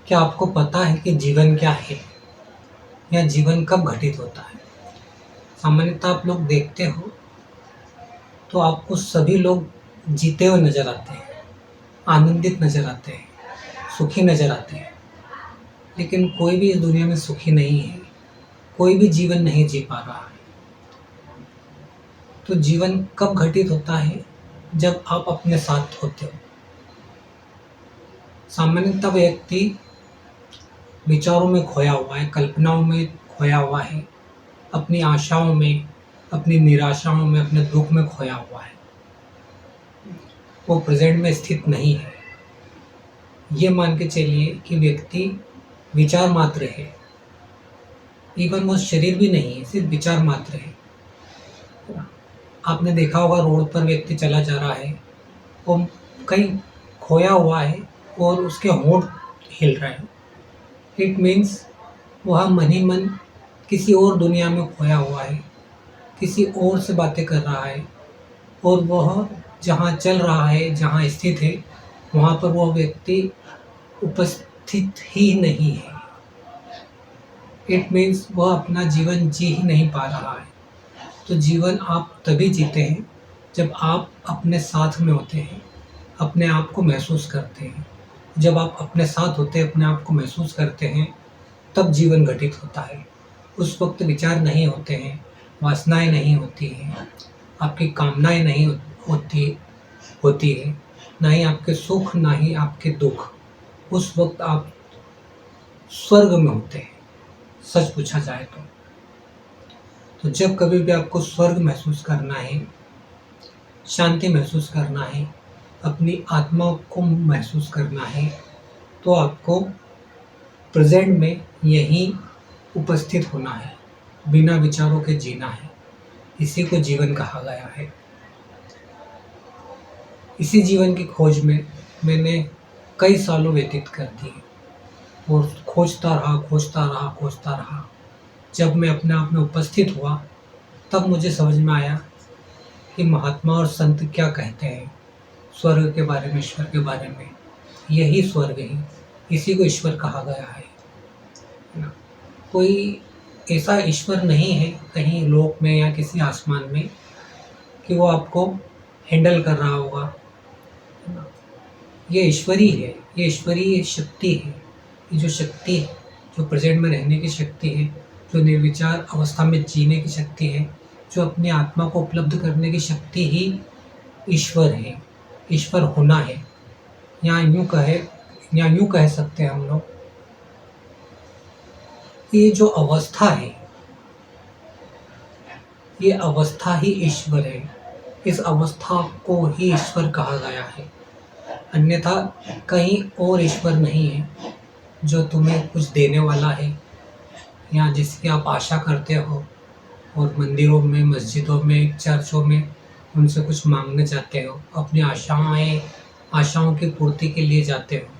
क्या आपको पता है कि जीवन क्या है या जीवन कब घटित होता है? सामान्यतः आप लोग देखते हो तो आपको सभी लोग जीते हुए नज़र आते हैं, आनंदित नज़र आते हैं, सुखी नज़र आते हैं। लेकिन कोई भी इस दुनिया में सुखी नहीं है, कोई भी जीवन नहीं जी पा रहा है। तो जीवन कब घटित होता है? जब आप अपने साथ होते हो। सामान्यतः व्यक्ति विचारों में खोया हुआ है, कल्पनाओं में खोया हुआ है, अपनी आशाओं में, अपनी निराशाओं में, अपने दुख में खोया हुआ है। वो प्रेजेंट में स्थित नहीं है। ये मान के चलिए कि व्यक्ति विचार मात्र है, इवन वो शरीर भी नहीं है, सिर्फ विचार मात्र है। आपने देखा होगा रोड पर व्यक्ति चला जा रहा है, वो कहीं खोया हुआ है और उसके होंठ हिल रहे हैं। इट मीन्स वह मन ही मन किसी और दुनिया में खोया हुआ है, किसी और से बातें कर रहा है, और वह जहाँ चल रहा है, जहाँ स्थित है, वहाँ पर वह व्यक्ति उपस्थित ही नहीं है। इट मीन्स वह अपना जीवन जी ही नहीं पा रहा है। तो जीवन आप तभी जीते हैं जब आप अपने साथ में होते हैं, अपने आप को महसूस करते हैं। जब आप अपने साथ होते हैं, अपने आप को महसूस करते हैं, तब जीवन घटित होता है। उस वक्त विचार नहीं होते हैं, वासनाएं नहीं होती हैं, आपकी कामनाएं नहीं होती है, ना ही आपके सुख, ना ही आपके दुख। उस वक्त आप स्वर्ग में होते हैं, सच पूछा जाए तो। तो जब कभी भी आपको स्वर्ग महसूस करना है, शांति महसूस करना है, अपनी आत्मा को महसूस करना है, तो आपको प्रेजेंट में यहीं उपस्थित होना है, बिना विचारों के जीना है। इसी को जीवन कहा गया है। इसी जीवन की खोज में मैंने कई सालों व्यतीत कर दिए और खोजता रहा। जब मैं अपने आप में उपस्थित हुआ, तब मुझे समझ में आया कि महात्मा और संत क्या कहते हैं स्वर्ग के बारे में, ईश्वर के बारे में। यही स्वर्ग है, इसी को ईश्वर कहा गया है ना। कोई ऐसा ईश्वर नहीं है कहीं लोक में या किसी आसमान में कि वो आपको हैंडल कर रहा होगा। ये ईश्वरी है, ये ईश्वरीय शक्ति है। ये जो शक्ति है, जो प्रेजेंट में रहने की शक्ति है, जो निर्विचार अवस्था में जीने की शक्ति है, जो अपनी आत्मा को उपलब्ध करने की शक्ति ही ईश्वर है, ईश्वर होना है। या यूँ कह सकते हैं हम लोग, ये जो अवस्था है, ये अवस्था ही ईश्वर है। इस अवस्था को ही ईश्वर कहा गया है। अन्यथा कहीं और ईश्वर नहीं है जो तुम्हें कुछ देने वाला है या जिसकी आप आशा करते हो, और मंदिरों में, मस्जिदों में, चर्चों में उनसे कुछ मांगने जाते हो, अपनी आशाओं की पूर्ति के लिए जाते हो।